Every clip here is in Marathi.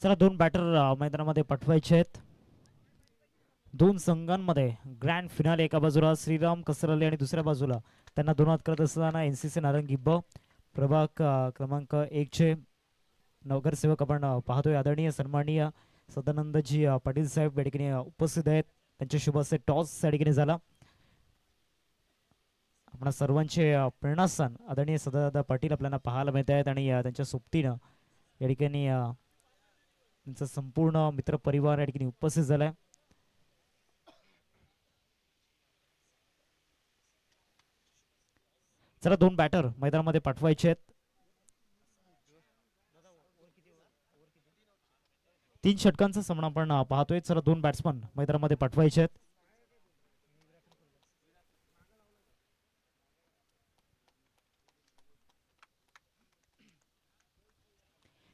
चला दोन बॅटर मैदानामध्ये पाठवायचे आहेत. दोन संघांमध्ये ग्रँड फिनाले, एका बाजूला श्रीराम कसरले आणि दुसऱ्या बाजूला त्यांना दोनात करत असताना एनसीसी नारंगी ब प्रभाग क्रमांक 1 चे नगरसेवक आपण पाहतोय. आदरणीय सन्माननीय सदानंदजी पाटील साहेब या ठिकाणी उपस्थित आहेत. त्यांच्या शुभ हस्ते टॉस या ठिकाणी झाला. आपणा सर्वांचे प्रेरणास्थान आदरणीय सदादा पाटील आपल्याला पाहायला मिळत आहेत आणि त्यांच्या सोबतीनं या ठिकाणी त्यांचा संपूर्ण मित्र परिवार या ठिकाणी उपस्थित झालाय. चला दोन बॅटर मैदानामध्ये पाठवायचे आहेत. 3 षटकांचा सामना आपण पाहतोय. चला दोन बॅट्समन मैदानामध्ये पाठवायचे आहेत.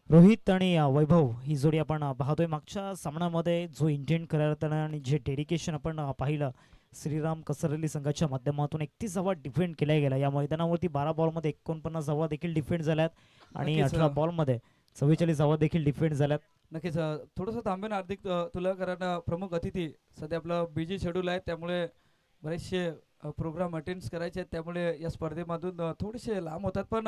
रोहित आणि वैभव ही जोडी आपण पाहतोय. मागच्या सामन्यामध्ये जो इंटेंट करताना आणि जे डेडिकेशन आपण पाहिलं श्रीराम कसरली संघाच्या माध्यमातून 31 धावा डिफेंड केल्या गेला. या मैदानावरती 12 बॉलमध्ये 49 धावा देखील डिफेंड झाल्यात आणि 18 बॉलमध्ये 44 धावा देखील डिफेंड झाल्यात. नक्कीच थोडंसं थांबेन हार्दिक तुला, कारण प्रमुख अतिथी सध्या आपलं बिझी शेड्यूल आहे, त्यामुळे बरेचसे प्रोग्राम अटेंड करायचे आहेत, त्यामुळे या स्पर्धेमधून थोडेसे लांब होतात. पण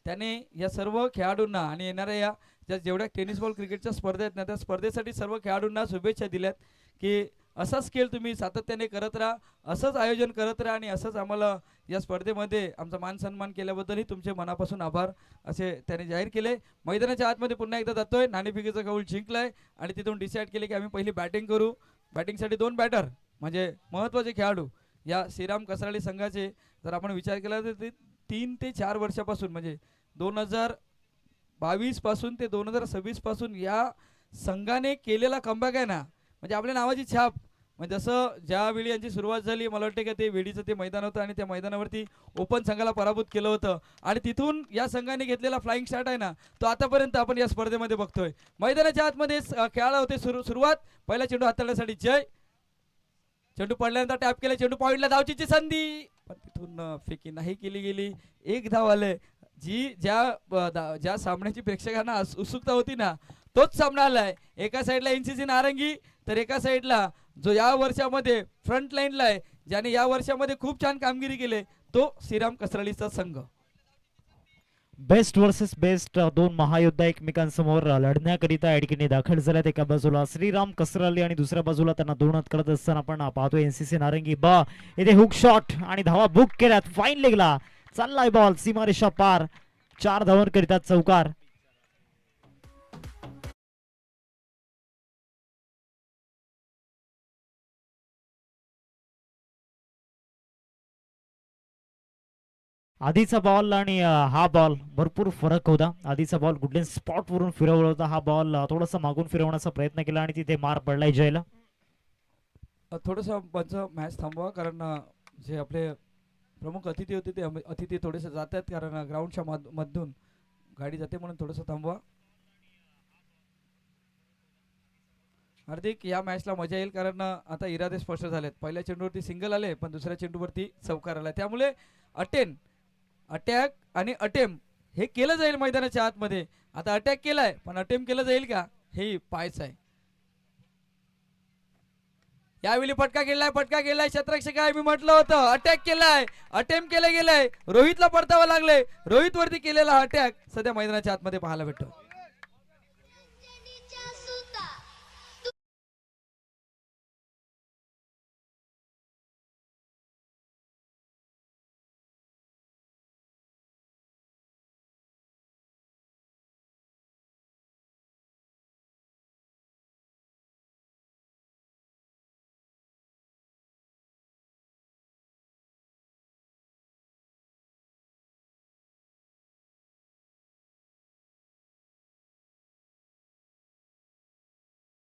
त्याने या सर्व खेळाडूंना आणि येणाऱ्या या जेवढ्या टेनिस बॉल क्रिकेटच्या स्पर्धा आहेत ना, त्या स्पर्धेसाठी सर्व खेळाडूंना शुभेच्छा दिल्यात की असाच खेळ तुम्ही सातत्याने करत राहा, असंच आयोजन करत राहा आणि असंच आम्हाला या स्पर्धेमध्ये आमचा मान सन्मान केल्याबद्दलही तुमचे मनापासून आभार असे त्याने जाहीर केले. मैदानाच्या आतमध्ये पुन्हा एकदा जातोय. नाणेफेकीचा कौल जिंकलाय आणि तिथून डिसाईड केले की आम्ही पहिली बॅटिंग करू. बॅटिंगसाठी दोन बॅटर म्हणजे महत्त्वाचे खेळाडू या श्रीराम कसराळी संघाचे जर आपण विचार केला तर ते 3 ते 4 वर्षापासून म्हणजे 2022 पासून ते 2026 पासून या संघाने केलेला कमबॅक आहे ना, म्हणजे आपल्या नावाची छाप. म्हणजे जसं ज्यावेळी यांची सुरुवात झाली, मला वाटतं की ते वेडीचं ते मैदान होतं आणि त्या मैदानावरती ओपन संघाला पराभूत केलं होतं आणि तिथून या संघाने घेतलेला फ्लाइंग शॉट आहे ना, तो आतापर्यंत आपण या स्पर्धेमध्ये बघतोय. मैदानाच्या आतमध्ये खेळाला होते सुरुवात. पहिला चेंडू हाताळण्यासाठी जय, चेंडू पडल्यानंतर टॅप केले, चेंडू पॉइंटला धावचीची संधी, पण तिथून फेकी नाही केली गेली. एक धाव आले. ज्या सामन्याची प्रेक्षकांना उत्सुकता होती ना, तोच सामना आलाय. एका साईडला एनसीसी नारंगी तर एका साईडला जो या वर्षामध्ये फ्रंट लाईनला आहे, ज्याने या वर्षामध्ये खूप छान कामगिरी केली, तो श्रीराम कसराळीचा संघ. बेस्ट वर्सेस बेस्ट दोन महायोद्धा एकमेकांसमोर लढण्याकरिता या ठिकाणी दाखल झाल्यात. एका बाजूला श्रीराम कसराली आणि दुसऱ्या बाजूला त्यांना दोनात करत असताना आपण पाहतोय एनसीसी नारंगी बा इथे हुक शॉट आणि धावा बुक केल्यात. फाईन लेगला चाललाय बॉल, सीमारेषा पार. 4 धावांकरिता चौकार. आधीचा बॉल आणि हा बॉल भरपूर फरक होता. आधीचा बॉल गुडलेन स्पॉट वरून फिरवला होता. हा बॉल थोडासा मागून फिरवण्याचा प्रयत्न केला आणि तिथे मार पडलाय जयला. थोडंसं मॅच थांबवा, कारण जे आपले प्रमुख अतिथी होते ते अतिथी थोडेसे जातात, कारण ग्राउंडच्या मधून गाडी जाते, म्हणून थोडंसं थांबवा. हार्दिक, या मॅचला मजा येईल कारण आता इरादे स्पष्ट झालेत. पहिल्या चेंडूवरती सिंगल आले, पण दुसऱ्या चेंडूवरती चौकार आला, त्यामुळे अटॅक आणि अटेम्प हे केलं जाईल मैदानाच्या आतमध्ये. आता अटॅक केलाय, पण अटेम्प केलं जाईल का हे पाहायचं आहे. यावेळी पटका केलाय शतरक्षक आहे, मी म्हटलं होतं अटॅक केलाय, अटेम्प केलं गेलंय. रोहितला परतावं लागलंय. रोहित वरती केलेला अटॅक सध्या मैदानाच्या आतमध्ये पाहायला भेटतो.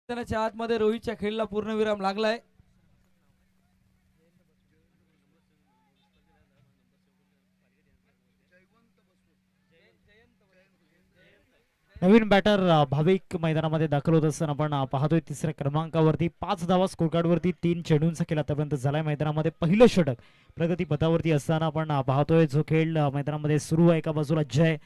मैदानाच्या आतमध्ये रोहितच्या खेळीला पूर्णविराम लागलाय. नवीन बॅटर भाविक मैदानामध्ये दाखल होत असताना आपण पाहतोय तिसऱ्या क्रमांकावरती 5 धावा स्कोर कार्ड वरती 3 चेंडूंचा खेळ आतापर्यंत झालाय मैदानामध्ये. पहिलं षटक प्रगती पथावरती असताना आपण पाहतोय जो खेळ मैदानामध्ये सुरू आहे. एका बाजूला जय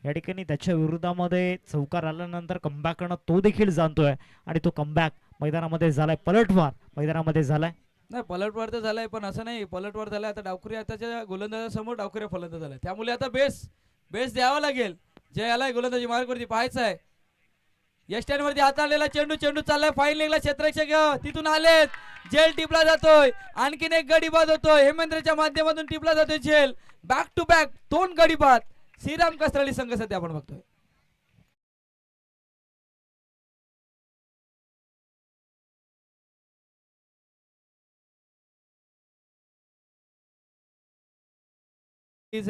या ठिकाणी त्याच्या विरोधामध्ये चौकार आल्यानंतर कमबॅक करणं तो देखील जाणतोय आणि तो कमबॅक मैदानामध्ये झालाय, पलटवार मैदानामध्ये झालाय. नाही पलटवार तर झालाय, पण असं नाही पलटवार झालाय आता डावखुरी आताच्या गोलंदाजासमोर डावखुऱ्या फलंदाज झालाय, त्यामुळे आता बेस द्यावा लागेल. जे आलाय गोलंदाजी मार्कवरती पाहायचं आहे. यष्टांवरती हाताळलेला चेंडू चाललाय फाईन लेगला, क्षेत्ररक्षक तिथून आलेत. झेल टिपला जातोय, आणखीन एक गडी बाद होतोय. हेमेंद्रच्या माध्यमातून टिपला जातोय झेल. बॅक टू बॅक 2 गडी बाद श्रीराम कसरली संघ सध्या आपण बघतोय.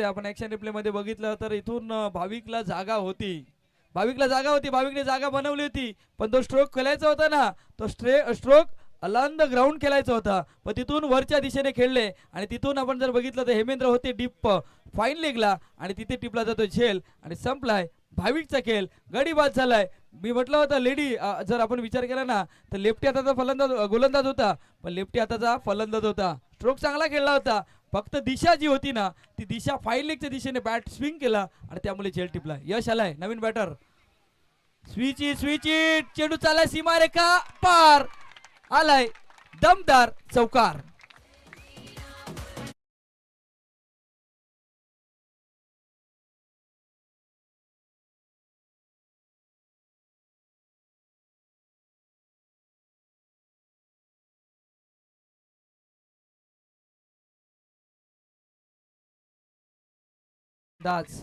आपण ऍक्शन रिप्ले मध्ये बघितलं तर इथून भाविकला जागा होती, भाविकने जागा बनवली होती, पण तो स्ट्रोक खेळायचा होता ना, तो स्ट्रोक अलाउन द ग्राउंड खेळायचा होता, पण तिथून वरच्या दिशेने खेळले आणि तिथून आपण जर बघितलं तर हेमेंद्र होते डीप फाईन लेगला आणि तिथे टिपला जातो झेल आणि संपलाय भाविकचा खेळ. गडी बाद झालाय. मी म्हटलं होतं लेडी जर आपण विचार केला ना तर लेफ्टी हाताचा गोलंदाज होता, पण लेफ्टी हाताचा फलंदाज होता. स्ट्रोक चांगला खेळला होता, फक्त दिशा जी होती ना ती दिशा फाईन लेगच्या दिशेने बॅट स्विंग केला आणि त्यामुळे झेल टिपला. यश आलाय नवीन बॅटर. स्विच चेंडू चाललाय सीमारेखा पार, आलाय दमदार चौकार. दाज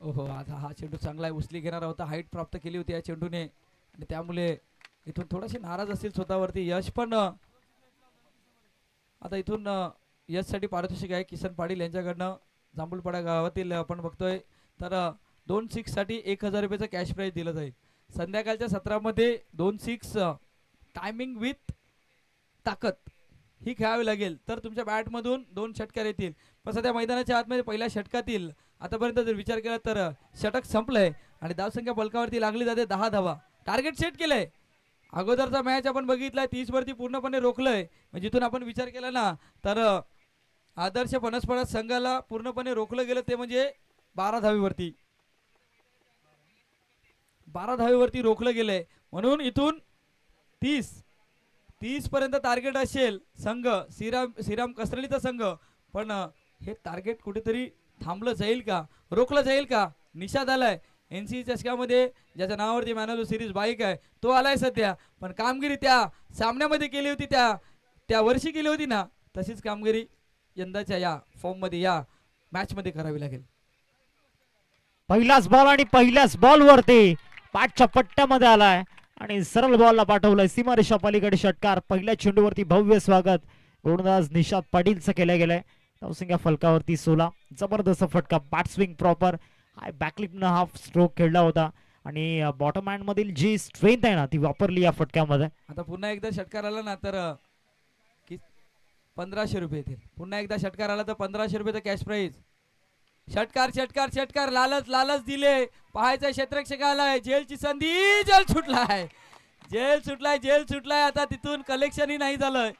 ओहो, आता हा चेंडू चांगला आहे, उचली घेणारा होता, हाईट प्राप्त केली होती या चेंडूने आणि त्यामुळे इथून थोडेसे नाराज असतील स्वतःवरती यश. पण आता इथून यशसाठी पारितोषिक आहे किसन पाटील यांच्याकडनं जांभूळपाडा गावातील आपण बघतोय. तर 2 6 साठी 1000 रुपयाचं कॅश प्राईज दिलं जाईल. संध्याकाळच्या सत्रामध्ये 2 6 टायमिंग विथ ताकद ही खेळावी लागेल, तर तुमच्या बॅटमधून 2 षटकार येतील. पण सध्या मैदानाच्या आतमध्ये पहिल्या षटकातील आतापर्यंत जर विचार केला तर षटक संपलंय आणि धावसंख्या बलकावरती लागली जाते 10 धावा. टार्गेट सेट केलंय. अगोदरचा मॅच आपण बघितलाय 30 वरती पूर्णपणे रोखलंय, म्हणजे जिथून आपण विचार केला ना तर आदर्श फणसपाडा संघाला पूर्णपणे रोखलं गेलं ते म्हणजे 12 धावीवरती, 12 धावीवरती रोखलं गेलंय. म्हणून इथून 30 पर्यंत टार्गेट असेल संघ श्रीराम कसरलीचा संघ. पण हे टार्गेट कुठेतरी थांबलं जाईल का, रोखलं जाईल का? निषाद आलाय एनसी चषकामध्ये, ज्याच्या नावावरती man of the series bike आहे, तो आलाय सध्या. पण कामगिरी त्या सामन्यामध्ये केली होती, त्या वर्षी केली होती ना, तशीच कामगिरी यंदाच्या या फॉर्म मध्ये या मॅच मध्ये करावी लागेल. पहिलाच बॉल आणि पहिल्याच बॉलवरती पाठच्या पट्ट्यामध्ये आलाय आणि सरळ बॉलला पाठवलंय सीमारेषा पलीकडे षटकार. पहिल्या चेंडूवरती भव्य स्वागत गोलंदाज निषाद पाटीलचं केलं गेलंय. धावसंख्या फलकावरती 16. जबरदस्त फटका, बॅट स्विंग प्रॉपर, हाय बॅकलिपनं हाफ स्ट्रोक खेळला होता आणि बॉटम हँड मधील जी स्ट्रेंथ आहे ना ती वापरली या फटक्यामध्ये. आता पुन्हा एकदा षटकार आला ना तर 1500 रुपये येतील. पुन्हा एकदा षटकार आला तर 1500 रुपयाचं कॅश प्राईज. षटकार लालच दिले. पाहायचं क्षेत्ररक्षक आलाय, जेलची संधी, जेल सुटलाय. आता तिथून कलेक्शनही नाही झालं.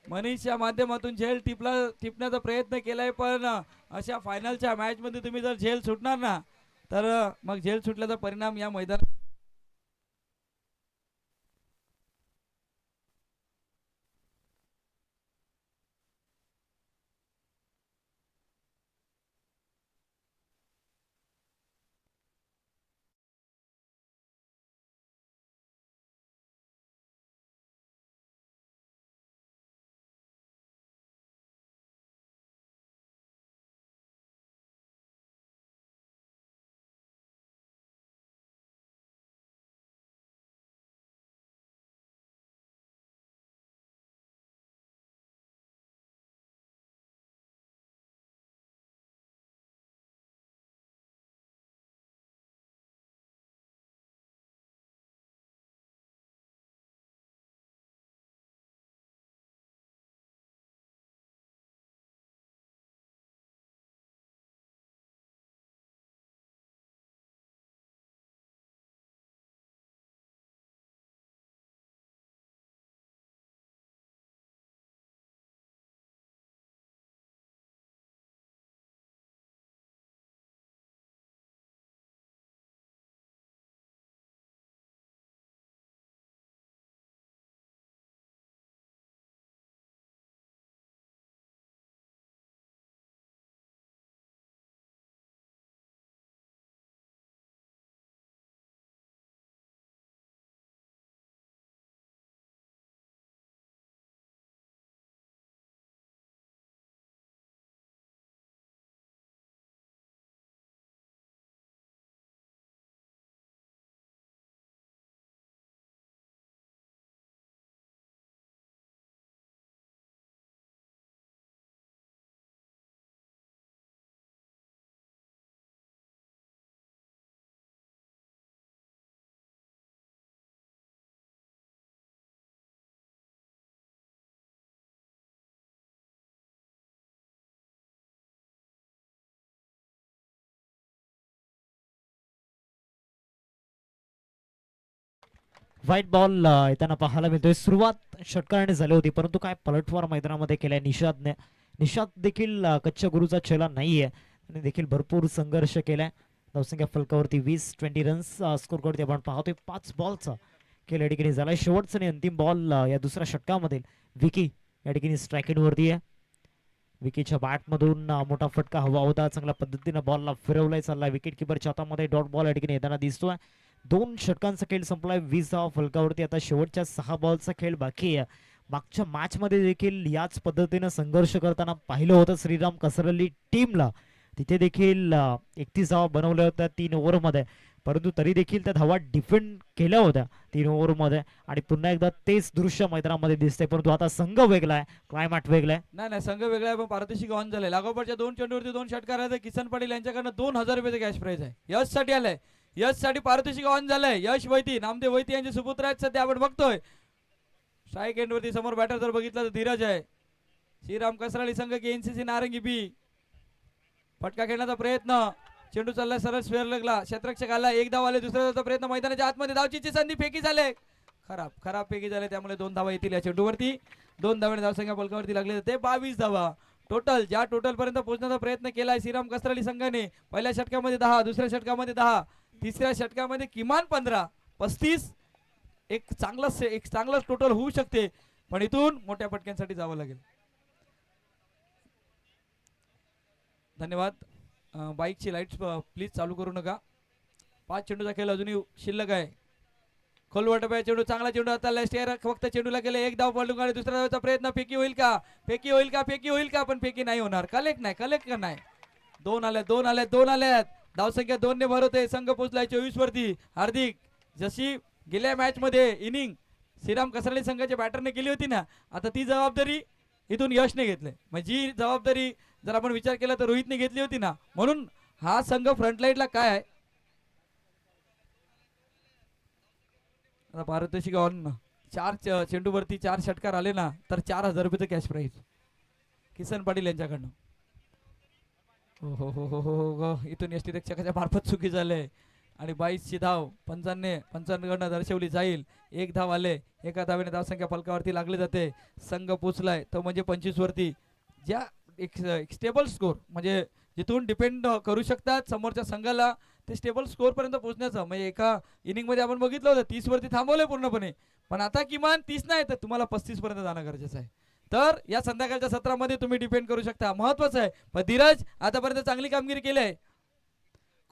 मनीषच्या माध्यमातून झेल टिपण्याचा प्रयत्न केलाय, पण अशा फायनलच्या मॅच मध्ये तुम्ही जर झेल सुटणार ना तर मग झेल सुटल्याचा परिणाम या मैदानात व्हाईट बॉल येताना पाहायला मिळतोय. सुरुवात षटकाराने झाली होती परंतु काय पलटवार मैदानामध्ये केलाय निषादने. निषाद देखील कच्च्या गुरुचा चेला नाहीये आणि देखील भरपूर संघर्ष केलाय. धावसंख्या फलकावरती 20-20 रन्स स्कोर करते आपण पाहतोय. 5 बॉलचा खेळ या ठिकाणी झालाय. शेवटचा आणि अंतिम बॉल या दुसऱ्या षटकामध्ये विकी या ठिकाणी स्ट्रायकिंग वरती आहे. विकीच्या बॅटमधून मोठा फटका हवा होता. चांगल्या पद्धतीने बॉलला फिरवलाय चालला. विकेट किपरच्या हातामध्ये डॉट बॉल या ठिकाणी येताना दिसतोय. 2 षटकांचा खेळ संपलाय. 20 धावा फलकावरती. आता शेवटच्या 6 बॉलचा खेळ बाकी आहे. मागच्या मॅच मध्ये देखील याच पद्धतीने संघर्ष करताना पाहिलं होतं श्रीराम कसरली टीमला. तिथे देखील 31 धावा बनवल्या होत्या 3 ओव्हरमध्ये परंतु तरी देखील त्या धावा डिफेंड केल्या होत्या 3 ओव्हरमध्ये. आणि पुन्हा एकदा तेच दृश्य मैदानामध्ये दिसतंय परंतु आता संघ वेगळाय, क्लायमॅट वेगळाय. नाही संघ वेगळा आहे पण पारितोषिक ऑन झाले. लागोपाठच्या 2 चेंडूवरती 2 षटकार आहेत. किसन पाटील यांच्याकडनं 2000 रुपयाचं कॅश प्राइज आहे. यश साठी आलंय. यश साठी पारितोषिक ऑन झालंय. यश वैती नामदेव वैती यांचे सुपुत्र आहेत सध्या आपण बघतोय. स्ट्राईक एंड वरती समोर बॅटर जर बघितलं तर धीरज आहे. श्रीराम कसराळी संघ की एनसीसी नारंगी बी. फटका खेळण्याचा प्रयत्न. चेंडू चालला सरळ स्क्वेअर लगला. क्षेत्ररक्षक आला. 1 धाव आले. दुसऱ्या धावचा प्रयत्न मैदानाच्या आतमध्ये. धावचीची संधी फेकी झाले. खराब फेकी झाले त्यामुळे 2 धावा येतील या चेंडूवरती. 2 धावाने धावसंख्या फलकावरती लागले जाते. 22 धावा टोटल. ज्या टोटल पर्यंत पोहोचण्याचा प्रयत्न केलाय श्रीराम कसराळी संघाने. पहिल्या षटकामध्ये 10, दुसऱ्या षटकामध्ये 10, तिसऱ्या षटकामध्ये किमान 15, 35 एक चांगला टोटल होऊ शकते पण इथून मोठ्या पटक्यांसाठी जावं लागेल. धन्यवाद. बाईकची लाईट्स प्लीज चालू करू नका. 5 चेंडूचा खेळ अजूनही शिल्लक आहे. खोलवटप्या चेंडू चांगला चेंडू हाताला. स्टेअर फक्त चेंडूला गेले. 1 धाव पडून आणि दुसऱ्या धावाचा प्रयत्न. फेकी होईल का पण फेकी नाही होणार. कलेक्ट नाही. 2 आल्यात. धावसंख्या 2 ने भरवते. संघ पोहोचलाय 24 वरती. हार्दिक जशी गेल्या मॅच मध्ये इनिंग श्रीराम कसराळी संघाच्या बॅटरने केली होती ना आता ती जबाबदारी इथून यशने घेतली. म्हणजे जी जबाबदारी जर आपण विचार केला तर रोहितने घेतली होती ना म्हणून हा संघ फ्रंटलाईनला काय आहे. आता पारितोषिक ऑन 4 चेंडूवरती 4 षटकार आले ना तर 4000 रुपयाचं कॅश प्राइज किसन पाटील यांच्याकडनं. हो इथून यष्टीरक्षकाच्या मार्फत चुकी झाले आणि 22ची धाव पंचांकडनं दर्शवली जाईल. 1 धाव आले. एका धावेने धावसंख्या फलकावरती लागली जाते. संघ पोचलाय तो म्हणजे 25 वरती. ज्या एक स्टेबल स्कोर म्हणजे जिथून डिपेंड करू शकतात समोरच्या संघाला ते स्टेबल स्कोर पर्यंत पोहोचण्याचं. म्हणजे एका इनिंग मध्ये आपण बघितलं होतं 30 वरती थांबवलंय पूर्णपणे पण आता किमान 30 नाही तर तुम्हाला 35 पर्यंत जाणं गरजेचं आहे. तर या संध्याकाळच्या सत्रामध्ये तुम्ही डिपेंड करू शकता. महत्वाचं आहे. पण धीरज आतापर्यंत चांगली कामगिरी केली आहे.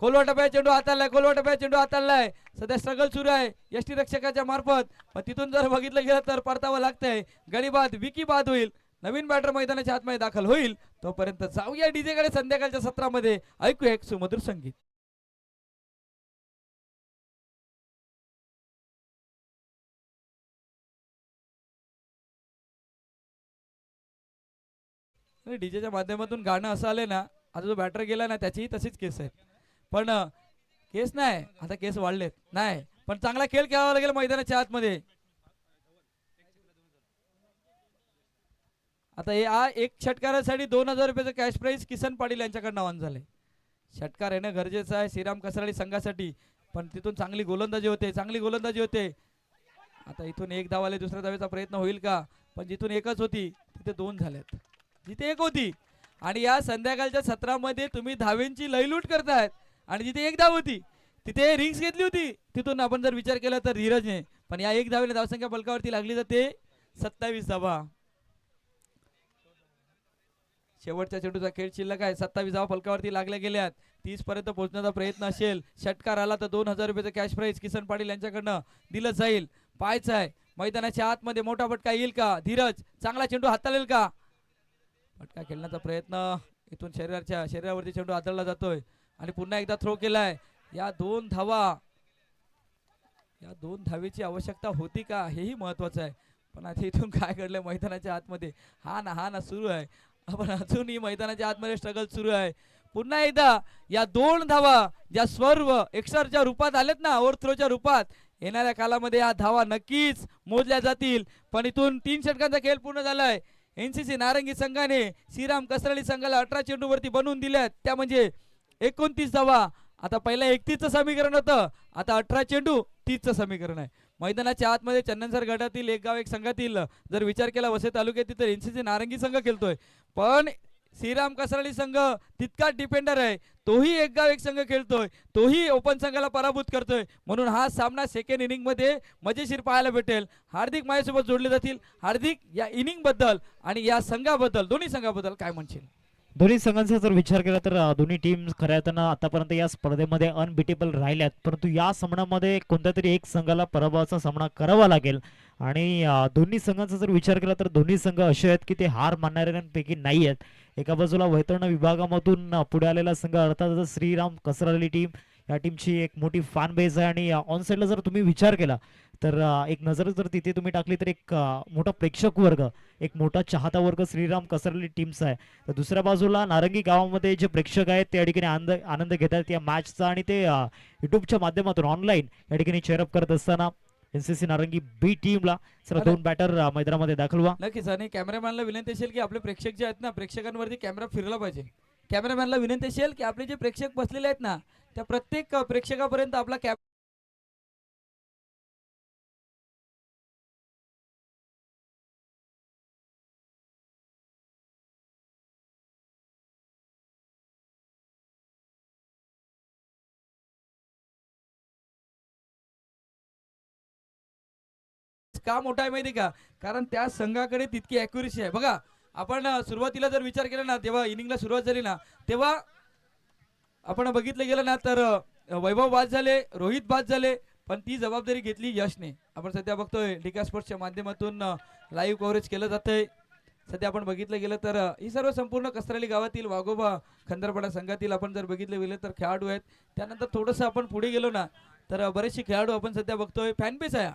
खोलवाटप्या चेंडू हाताळलाय. सध्या स्ट्रगल सुरू आहे यष्टीरक्षकाच्या मार्फत. पण तिथून जर बघितलं गेलं तर परतावं लागतंय. गडीबाद विकी बाद होईल. नवीन बॅटर मैदानाच्या आतमध्ये दाखल होईल. तोपर्यंत जाऊया डीजे कडे संध्याकाळच्या सत्रामध्ये. ऐकूया एक सुमधुर संगीत. डीजेच्या माध्यमातून गाणं असं आलंय ना आता जो बॅटर गेला ना त्याचीही तशीच केस आहे. पण केस नाही आता केस वाढलेत नाही पण चांगला खेळ खेळावा लागेल मैदानाच्या आतमध्ये. आता या 1 षटकारासाठी 2000 रुपयाचं कॅश प्राइज किसन पाटील यांच्याकडनं ऑन झाले. षटकार येणं गरजेचं आहे श्रीराम कसराळी संघासाठी पण तिथून चांगली गोलंदाजी होते. आता इथून 1 धाव आले. दुसऱ्या धावेचा प्रयत्न होईल का पण जिथून 1च होती तिथे 2 झाल्यात. जिथे 1 होती आणि या संध्याकाळच्या सत्रामध्ये तुम्ही धावेंची लयलूट करतायत आणि जिथे 1 धाव होती तिथे रिंग्स घेतली होती. तिथून आपण जर विचार केला तर धीरजने पण या 1 धावेने धावसंख्या फलकावरती लागली जाते 27 धावा. शेवटच्या चेंडूचा खेळ शिल्लक आहे. 27 धावा फलकावरती लागल्या गेल्यात. 30 पर्यंत पोहोचण्याचा प्रयत्न असेल. षटकार आला तर 2000 रुपयाचं कॅश प्राइज किसन पाटील यांच्याकडनं दिलं जाईल. पाहायचं आहे मैदानाच्या आतमध्ये मोठा फटका येईल का. धीरज चांगला चेंडू हाताळेल का. फटका खेळण्याचा प्रयत्न. इथून शरीरावरती चेंडू हाताळला जातोय आणि पुन्हा एकदा थ्रो केलाय. या 2 धावेची आवश्यकता होती का हेही महत्वाचं आहे. पण आता इथून काय घडलंय मैदानाच्या आतमध्ये हा ना सुरू आहे. आपण अजूनही मैदानाच्या आतमध्ये स्ट्रगल सुरू आहे. पुन्हा एकदा या 2 धावा ज्या सर्व एक्स्ट्राच्या रूपात आलेत ना ओव्हर थ्रोच्या रूपात येणाऱ्या कालामध्ये या धावा नक्कीच मोजल्या जातील. पण इथून 3 षटकांचा खेळ पूर्ण झालाय. एनसीसी नारंगी संघाने श्रीराम कसराळी संघाला 18 चेंडूवरती बनवून दिल्यात. त्या म्हणजे 29 धावा. आता पहिला 31चं समीकरण होतं आता 18 चेंडू 30चं समीकरण आहे. मैदानाच्या आतमध्ये चंदनसर गटातील एक गाव एक संघातील जर विचार केला वसई तालुक्यातील तर एनसीसी नारंगी संघ खेळतोय, पण श्रीराम कसराळी संघ तितकाच डिपेंडर आहे. तोही एक गाव एक संघ खेळतोय, तोही ओपन संघाला पराभूत करतोय. म्हणून हा सामना सेकंड इनिंग मध्ये मजेशीर पाहायला भेटेल. हार्दिक माझ्यासोबत जोडले जातील. हार्दिक, या इनिंग बद्दल आणि या संघाबद्दल, दोन्ही संघाबद्दल काय म्हणशील? दोन्ही संघांचा जर विचार केला तर दोन्ही टीम खऱ्या अर्थानं आतापर्यंत या स्पर्धेमध्ये अनबिटेबल राहिल्यात, परंतु या सामन्यामध्ये कोणत्या तरी एक संघाला पराभवाचा सामना करावा लागेल. आणि दोन्ही संघांचा जर विचार केला तर दोन्ही संघ असे आहेत की ते हार मानणाऱ्यांपैकी नाही आहेत. एका बाजूला वैतरणा विभागामधून पुढे आलेला संघ अर्थातच श्रीराम कसराली टीम, या टीमची एक मोठी फॅन बेस आहे. आणि ऑन साईडला जर तुम्ही विचार केला तर एक नजर जर तिथे तुम्ही टाकली तर एक मोठा प्रेक्षक वर्ग, एक मोठा चाहता वर्ग श्रीराम कसराली टीमचा आहे. तर दुसऱ्या बाजूला नारंगी गावामध्ये जे प्रेक्षक आहेत त्या ठिकाणी आनंद घेत आहेत या मॅचचा, आणि ते युट्यूबच्या माध्यमातून ऑनलाईन या ठिकाणी चेअरअप करत असताना एनसीसी नारंगी बी टीमला सर दोन बॅटर मैदानामध्ये दाखल व्हा. नक्कीच. आणि कॅमेरामॅनला विनंती असेल की आपले प्रेक्षक जे आहेत ना, प्रेक्षकांवरती कॅमेरा फिरला पाहिजे. कॅमेरामॅनला विनंती असेल की आपले जे प्रेक्षक बसलेले आहेत ना, त्या प्रत्येक प्रेक्षकापर्यंत आपला का मोठा आहे माहिती का? कारण त्या संघाकडे तितकी ॲक्युरेसी आहे. बघा, आपण सुरुवातीला जर विचार केला ना, तेव्हा इनिंगला सुरुवात झाली ना, तेव्हा आपण बघितलं गेलं ना तर वैभव बाद झाले, रोहित बाद झाले, पण ती जबाबदारी घेतली यशने. आपण सध्या बघतोय डिका स्पोर्ट्सच्या माध्यमातून लाईव्ह कव्हरेज केलं जातंय. सध्या आपण बघितलं गेलं तर ही सर्व संपूर्ण कसराली गावातील वाघोबा खंदरपडा संघातील आपण जर बघितलं गेलं तर खेळाडू आहेत. त्यानंतर थोडंसं आपण पुढे गेलो ना तर बरेचसे खेळाडू आपण सध्या बघतोय. फॅनबेस आहे.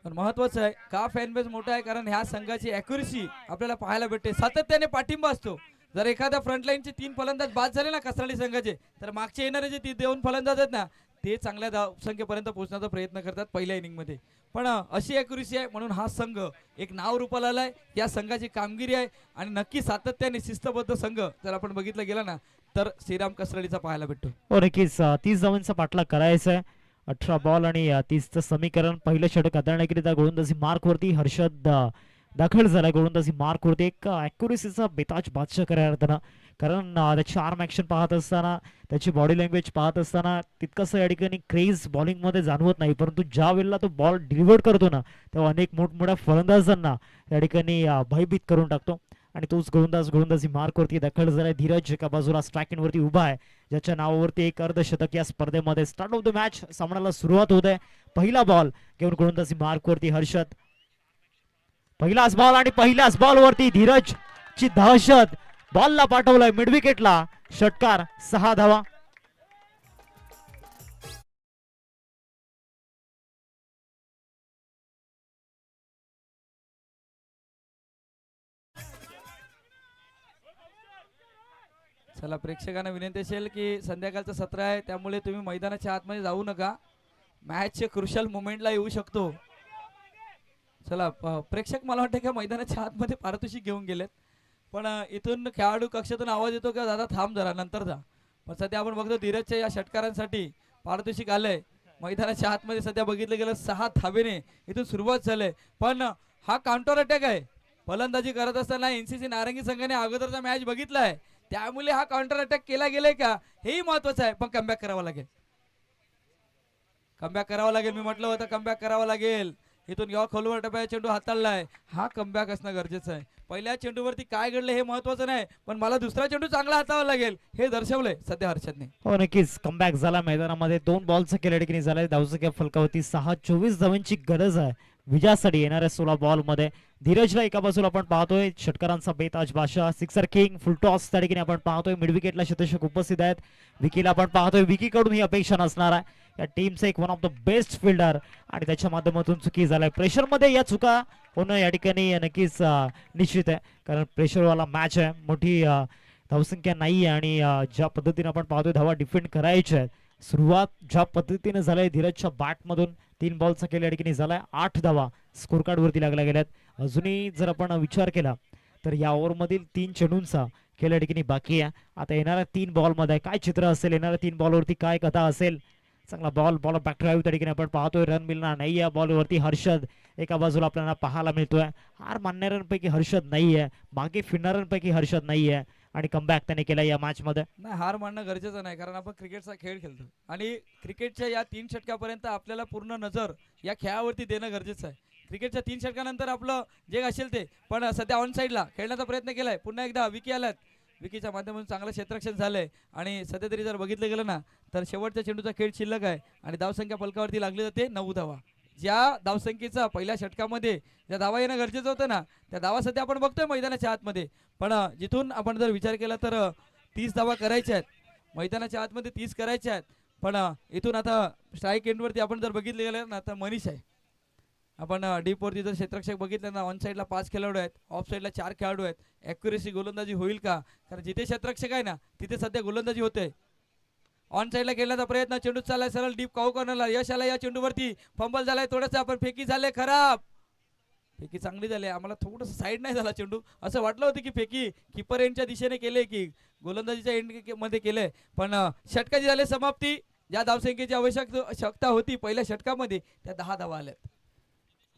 पण महत्वाचं आहे का फॅनबेस मोठा आहे? कारण ह्या संघाची ॲक्युरेसी आपल्याला पाहायला भेटते. सातत्याने पाठिंबा असतो. जर एखाद्या फ्रंटलाईनचे 3 फलंदाज बाद झाले ना कसराली संघाचे, तर मागचे येणारे जे 2 फलंदाज आहेत ना, ते चांगल्या धावसंख्येपर्यंत पोहोचण्याचा प्रयत्न करतात पहिल्या इनिंगमध्ये. पण अशी ॲक्युरेसी आहे म्हणून हा संघ एक नाव रूपाला आलाय. या संघाची कामगिरी आहे आणि नक्की सातत्याने शिस्तबद्ध संघ जर आपण बघितलं गेला ना तर श्रीराम कसरालीचा पाहायला भेटतो. हो नक्कीच. 30 धावांचा पाठलाग करायचा आहे. 18 बॉल आणि 30चं समीकरण. पहिलं षटक हाताळण्याकरिता गोलंदाजी मार्कवरती हर्षद दाखल झाला. गोलंदाजी मार्कवरती एक ॲक्युरेसीचा बेताज बादशाह खऱ्या अर्थानं. कारण त्याची आर्म ॲक्शन पाहत असताना, त्याची बॉडी लँग्वेज पाहत असताना तितकंसं या ठिकाणी क्रेज बॉलिंगमध्ये जाणवत नाही, परंतु ज्या वेळेला तो बॉल डिलिव्हर करतो ना तेव्हा अनेक मोठमोठ्या फलंदाजांना या ठिकाणी भयभीत करून टाकतो. आणि तोच गोलंदाजी मार्कवरती दाखल झालाय. धीरज एका बाजूला स्ट्रायकिंगवरती उभा आहे, ज्याच्या नावावरती एक अर्धशतक या स्पर्धेमध्ये. स्टार्ट ऑफ द मॅच सामन्याला सुरुवात होत आहे. पहिला बॉल घेऊन गोलंदाजी मार्कवरती हर्षद. पहिलाच बॉल आणि पहिल्याच बॉलवरती धीरज ची दहशत. बॉलला पाठवलाय मिड विकेटला. षटकार, 6 धावा. चला, प्रेक्षकांना विनंती असेल की संध्याकाळचं सत्र आहे त्यामुळे तुम्ही मैदानाच्या आतमध्ये जाऊ नका. मॅचचे क्रुशल मोमेंटला येऊ शकतो. चला, प्रेक्षक मला वाटतं का मैदानाच्या आतमध्ये पारितोषिक घेऊन गेलेत, पण इथून खेळाडू कक्षातून आवाज येतो का दादा थांब जरा नंतर जा. पण सध्या आपण बघतो धीरजच्या या षटकारांसाठी पारितोषिक आलंय. मैदानाच्या आतमध्ये सध्या बघितलं गेलं 6 धावेने इथून सुरुवात झालंय. पण हा काउंटर अटॅक आहे. फलंदाजी करत असताना एनसीसी नारंगी संघाने अगोदरचा मॅच बघितलाय, त्यामुळे हा काउंटर अटॅक केला गेलाय का हेही महत्वाचं आहे. पण कमबॅक करावा लागेल, कमबॅक करावा लागेल. मी म्हटलं होतं कमबॅक करावा लागेल. इथून या खोलवर टप्प्याचा चेंडू हाताळलाय, हा कमबॅक असणं गरजेचं आहे. पहिल्या चेंडूवरती काय घडलं हे महत्वाचं नाही, पण मला दुसरा चेंडू चांगला हाताळावा लागेल हे दर्शवलंय सध्या हर्षदने. हो नक्कीच, कमबॅक झाला मैदानामध्ये. 2 बॉलचा केल्या ठिकाणी झालाय. धावसंख्या फलकावरती 6-24 धावांची गरज आहे विजयासाठी येणाऱ्या 16 बॉल मध्ये. धीरजला एका बाजूला आपण पाहतोय षटकारांचा बेताज बादशाह, सिक्सर किंग, फुल टॉस त्या ठिकाणी आपण पाहतोय. मिड विकेटला शतशक उपस्थित आहेत. विकीला आपण पाहतोय, विकी कडून ही अपेक्षा नसणार आहे. या टीमचा एक one of the best fielder आणि त्याच्या माध्यमातून चुकी झालाय. प्रेशर मध्ये या चुका होणं या ठिकाणी नक्कीच निश्चित आहे, कारण प्रेशरवाला मॅच आहे. मोठी धावसंख्या नाही आहे आणि ज्या पद्धतीने आपण पाहतोय धावा डिफेंड करायच्या आहेत. सुरुवात ज्या पद्धतीने झालाय धीरजच्या बॅटमधून 3 बॉलचा केल्या ठिकाणी झालाय 8 धावा स्कोर कार्ड वरती लागल्या गेल्यात. अजूनही जर आपण विचार केला तर या ओव्हरमधील 3 चेंडूंचा खेळ या ठिकाणी बाकी आहे. आता येणाऱ्या 3 बॉलमध्ये काय चित्र असेल, येणाऱ्या 3 बॉलवरती काय कथा असेल. चांगला बॉल बॅक ड्राईव्ह त्या ठिकाणी आपण पाहतोय. रन मिळणार नाही या बॉलवरती. हर्षद एका बाजूला आपल्याला पाहायला मिळतोय. हार मानणाऱ्यांपैकी हर्षद नाहीये, मागे फिरणाऱ्यांपैकी हर्षद नाहीये आणि कमबॅक त्याने केला या मॅच मध्ये. नाही, हार मानणं गरजेचं नाही, कारण आपण क्रिकेटचा खेळ खेळतो आणि क्रिकेटच्या या 3 षटकापर्यंत आपल्याला पूर्ण नजर या खेळावरती देणं गरजेचं आहे. क्रिकेटच्या 3 षटकानंतर आपलं जे असेल ते, पण सध्या ऑन साईडला खेळण्याचा प्रयत्न केलाय. पुन्हा एकदा विकी आल्यात, विकीच्या माध्यमातून चांगलं क्षेत्ररक्षण झालंय आणि सध्या तरी जर बघितलं गेलं ना तर शेवटच्या चेंडूचा खेळ शिल्लक आहे आणि धावसंख्या फलकावरती लागली जाते 9 धावा. ज्या धावसंख्येचा पहिल्या षटकामध्ये ज्या धावा येणं गरजेचं होतं ना, त्या धावा सध्या आपण बघतोय मैदानाच्या आतमध्ये. पण जिथून आपण जर विचार केला तर 30 धावा करायच्या आहेत मैदानाच्या आतमध्ये, 30 करायच्या आहेत. पण इथून आता स्ट्राईक एंडवरती आपण जर बघितलं गेलं ना तर मनीष आहे. आपण डीपवरती जर क्षेत्ररक्षक बघितलं ना, ऑन साईडला 5 खेळाडू आहेत, ऑफ साईडला 4 खेळाडू आहेत. ॲक्युरेसी गोलंदाजी होईल का, कारण जिथे क्षेत्ररक्षक आहे ना तिथे सध्या गोलंदाजी होते. ऑन साईडला खेळण्याचा प्रयत्न, चेंडू चाललाय सरळ डीप काऊ कॉर्नरला. यश आला या चेंडूवरती, फंबल झालाय थोडंसं, आपण फेकी झाले खराब. फेकी चांगली झाली, आम्हाला थोडंसं साईड नाही झाला चेंडू. असं वाटलं होतं की फेकी किपर एंडच्या दिशेने केले की गोलंदाजीच्या एंड मध्ये केलंय. पण षटकाची झाली समाप्ती. ज्या धावसंख्येची आवश्यकता होती पहिल्या षटकामध्ये त्या 10 धावा आल्यात.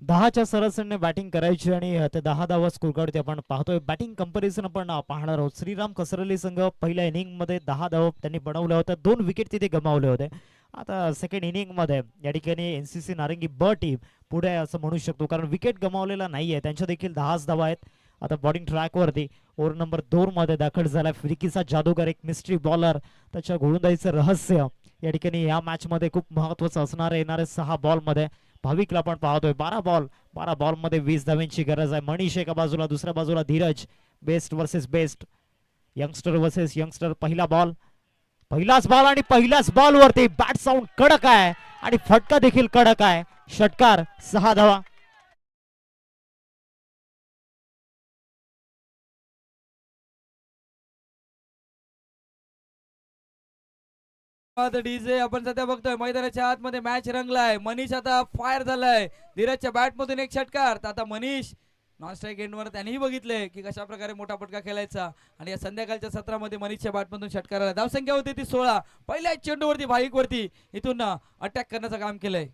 10च्या सरासरीने बॅटिंग करायची आणि ते 10 धावा स्कोरकार्डवरती आपण पाहतोय. बॅटिंग कंपॅरिझन आपण पाहणार आहोत. श्रीराम कसरली संघ पहिल्या इनिंग मध्ये 10 धावा त्यांनी बनवल्या होत्या, 2 विकेट तिथे गमावले होते. आता सेकंड इनिंग मध्ये या ठिकाणी एनसीसी नारंगी ब टीम पुढे आहे असं म्हणू शकतो, कारण विकेट गमावलेला नाहीये, त्यांच्या देखील 10 धावा आहेत. आता बॉलिंग ट्रॅक वरती ओव्हर नंबर 2 मध्ये दाखल झाला फिरकीचा जादूगार, एक मिस्ट्री बॉलर. त्याच्या गोलंदाजीचं रहस्य या ठिकाणी या मॅच मध्ये खूप महत्वाचं असणार आहे. येणाऱ्या 6 बॉल मध्ये भाविकला आपण पाहतोय 12 बॉल मध्ये 20 धावांची गरज आहे. मनीष एका बाजूला, दुसऱ्या बाजूला Dheeraj. Best versus best, youngster versus youngster. पहिलाच बॉल आणि पहिल्याच बॉल वरती बॅट साऊंड कडक आहे आणि फटका देखील कडक आहे. षटकार, 6 धावा. डीजे आपण सध्या बघतोय मैदानाच्या आतमध्ये मॅच रंगलाय. मनीष आता फायर झालाय, धीरजच्या बॅट मधून एक षटकार. आता मनीष नॉन स्ट्राईक एंडवर त्यांनीही बघितले की कशा प्रकारे मोठा फटका खेळायचा आणि या संध्याकाळच्या सत्रामध्ये मनीषच्या बॅट मधून षटकार आला. धावसंख्या होती ती 16. पहिल्या चेंडूवरती भाईक वरती इथून अटॅक करण्याचं काम केलंय.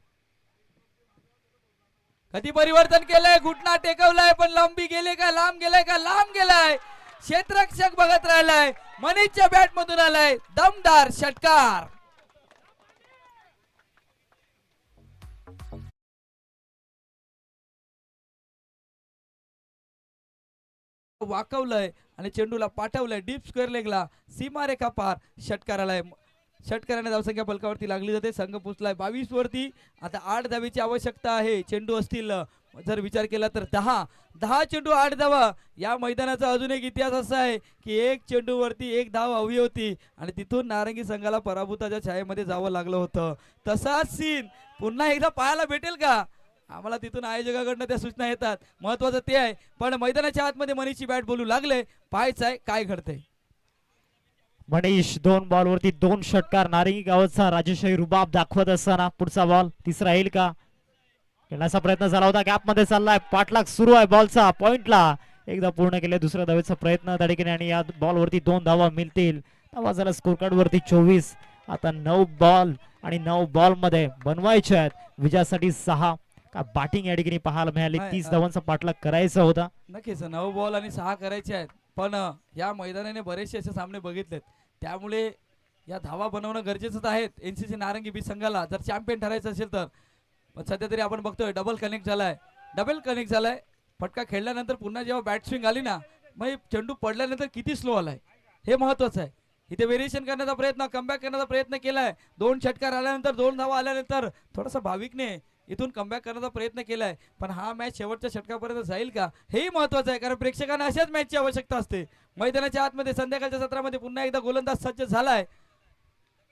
कधी परिवर्तन केलंय, घुटना टेकवलाय, पण लांबी गेले का, लांब गेलाय का, लांब गेलाय. क्षेत्ररक्षक बघत राहिलाय, मनीषच्या बॅट मधून आलाय दमदार षटकार. वाकवलंय आणि चेंडूला पाठवलंय डीप स्क्वेअर लेगला, सीमारेखा पार. षटकार आलाय. षटकाराने धावसंख्या फलकावरती लागली जाते. संघ पोचलाय 22 वरती. आता 8 धावेची आवश्यकता आहे. चेंडू असतील जर विचार केला तर 10 चेंडू 8 धावा. या मैदानाचा अजून एक इतिहास असा आहे की एक चेंडू वरती 1 धाव हवी होती आणि तिथून नारंगी संघाला पराभूताच्या छायेमध्ये जावं लागलं होतं. तसाच सीन पुन्हा एकदा पाहायला भेटेल का, आम्हाला तिथून आयोजकाकडनं त्या सूचना येतात. महत्वाचं ते आहे. पण मैदानाच्या आतमध्ये मनीषची बॅट बोलू लागले, पाहायचंय काय घडतंय. मनीष 2 बॉल वरती 2 षटकार. नारंगी गावाचा राजेशाही रुबाब दाखवत असताना पुढचा बॉल तिसरा येईल का, खेळण्याचा प्रयत्न झाला होता, गॅप मध्ये चाललाय, पाठलाग सुरू आहे बॉलचा. पॉइंटला एकदा पूर्ण केले, दुसऱ्या धावेचा प्रयत्न त्या ठिकाणी आणि या बॉल वरती 2 धावा मिळतील. धावा झाला स्कोर कार्ड वरती 24. आता 9 बॉल आणि 9 बॉल मध्ये बनवायचे आहेत विजयासाठी 6. का बॅटिंग या ठिकाणी पाहायला मिळाली. 30 धावांचा पाठलाग करायचा होता. नक्कीच 9 बॉल आणि 6 करायचे आहेत. पण या मैदानाने बरेचसे असे सामने बघितलेत, त्यामुळे या धावा बनवणं गरजेचंच आहेत एनसीसी नारंगी बी संघाला जर चॅम्पियन ठरायचं असेल तर. पण सध्या तरी आपण बघतोय डबल कनेक्ट झालाय. फटका खेळल्यानंतर पुन्हा जेव्हा बॅट स्विंग आली ना, मग चेंडू पडल्यानंतर किती स्लो आलाय हे महत्वाचं आहे. इथे व्हेरिएशन करण्याचा प्रयत्न, कमबॅक करण्याचा प्रयत्न केलाय. 2 षटकार आल्यानंतर 2 धावा आल्यानंतर थोडासा भाविकने इथून कमबॅक करण्याचा प्रयत्न केलाय. पण हा मॅच शेवटच्या षटकापर्यंत जाईल का हेही महत्वाचं आहे, कारण प्रेक्षकांना अशाच मॅचची आवश्यकता असते. मैदानाच्या आतमध्ये संध्याकाळच्या सत्रामध्ये पुन्हा एकदा गोलंदाज सज्ज झालाय.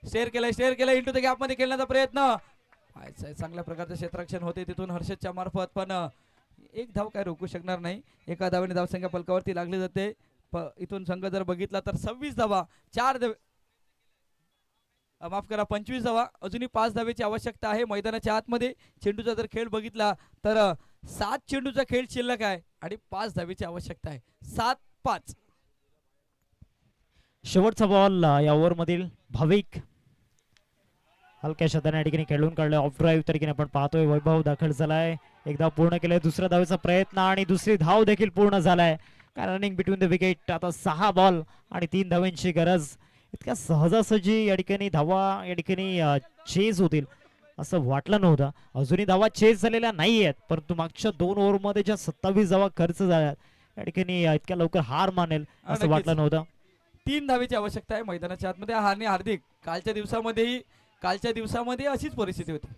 स्टेअर केलाय इंटू द गॅप मध्ये खेळण्याचा प्रयत्न. चांगल्या प्रकारचे क्षेत्ररक्षण होते तिथून हर्षदच्या मार्फत, पण 1 धाव काय रोखू शकणार नाही. एका धावेने धावसंख्या फलकावरती लागली जाते. इथून संघ जर बघितला तर 26 धावा, 25 धावा. अजूनही 5 धावेची आवश्यकता आहे मैदानाच्या आतमध्ये. चेंडूचा जर खेळ बघितला तर 7 चेंडूचा खेळ शिल्लक आहे आणि 5 धावेची आवश्यकता आहे. 7-5. शेवटचा बॉल या ओव्हर मधील भाविक हलक्याशा त्याने या ठिकाणी खेळून काढले. ऑफ ड्राईव्ह त्या ठिकाणी आपण पाहतोय वैभव दाखल झालाय. एकदा पूर्ण केलंय दुसऱ्या धावेचा प्रयत्न आणि दुसरी धाव देखील पूर्ण झालाय. Running between the wicket. आता 6 बॉल आणि 3 धावांची गरज. इतक्या सहजासहजी या ठिकाणी धावा या ठिकाणी चेज होतील असं वाटलं नव्हतं. अजूनही धावा चेज झालेल्या नाही आहेत, परंतु मागच्या 2 ओव्हरमध्ये ज्या 27 धावा खर्च झाल्यात या ठिकाणी इतक्या लवकर हार मानेल असं नक्कीच. वाटलं नव्हतं. 3 धावेची आवश्यकता आहे मैदानाच्या आतमध्ये. आणि हार्दिक कालच्या दिवसामध्ये अशीच परिस्थिती होती.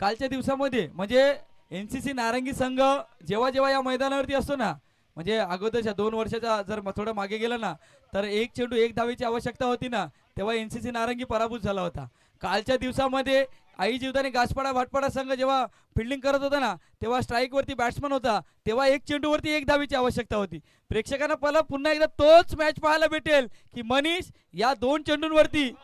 कालच्या दिवसामध्ये म्हणजे एनसीसी नारंगी संघ जेव्हा जेव्हा या मैदानावरती असतो ना, म्हणजे अगोदरच्या 2 वर्षाच्या जर थोडं मागे गेलं ना, तर 1 चेंडू 1 धावेची आवश्यकता होती ना, तेव्हा एनसीसी नारंगी पराभूत झाला होता. कालच्या दिवसामध्ये आई जीवदानी गासपाडा भाटपाडा संघ जेव्हा फिल्डिंग करत होता ना, तेव्हा स्ट्राईक वरती बॅट्समन होता, तेव्हा 1 चेंडूवरती 1 धावेची आवश्यकता होती. प्रेक्षकांना पहिला पुन्हा एकदा तोच मॅच पाहायला भेटेल की मनीष या 2 चेंडूंवरती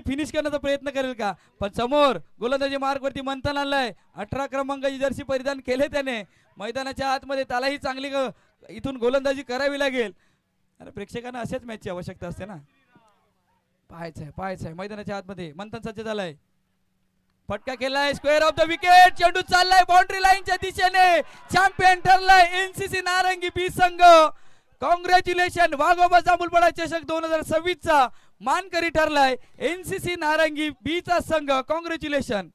फिनिश करण्याचा प्रयत्न करेल का. पण समोर गोलंदाजी मार्क वरती मंथन आणलाय. 18 क्रमांकाची जर्सी परिधान केले त्याने. मैदानाच्या आतमध्ये त्यालाही चांगली इथून गोलंदाजी करावी लागेल. आणि प्रेक्षकांना अशाच मॅचची आवश्यकता असते ना. पाहायचंय मैदानाच्या आतमध्ये मंथन सज्ज झालाय. फटका केलाय स्क्वेअर ऑफ द विकेट. चेंडू चाललाय बाउंड्री लाईनच्या दिशेने. चॅम्पियन ठरलाय एनसीसी नारंगी बी संघ. कॉंग्रॅच्युलेशन. वाघोबा जांभूलपडा चषक 2026 चा मानकरी ठरलाय एनसीसी नारंगी बी चा संघ. कॉंग्रॅच्युलेशन.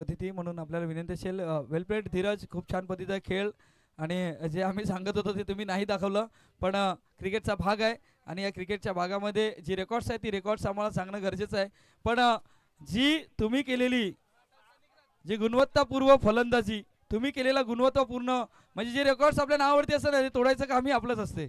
अतिथी म्हणून आपल्याला विनंती असेल. वेल प्लेड धीरज. खूप छान पद्धतीचा खेळ. आणि जे आम्ही सांगत होतो ते तुम्ही नाही दाखवलं, पण क्रिकेटचा भाग आहे आणि या क्रिकेटच्या भागामध्ये जी रेकॉर्ड्स आहेत ती रेकॉर्ड्स आम्हाला सांगणं गरजेचं आहे. पण जी तुम्ही केलेली जी गुणवत्तापूर्व फलंदाजी, तुम्ही केलेला गुणवत्तापूर्ण म्हणजे जे रेकॉर्ड्स आपल्या नावावरती असतात ते तोडायचं कामही आपलंच असते.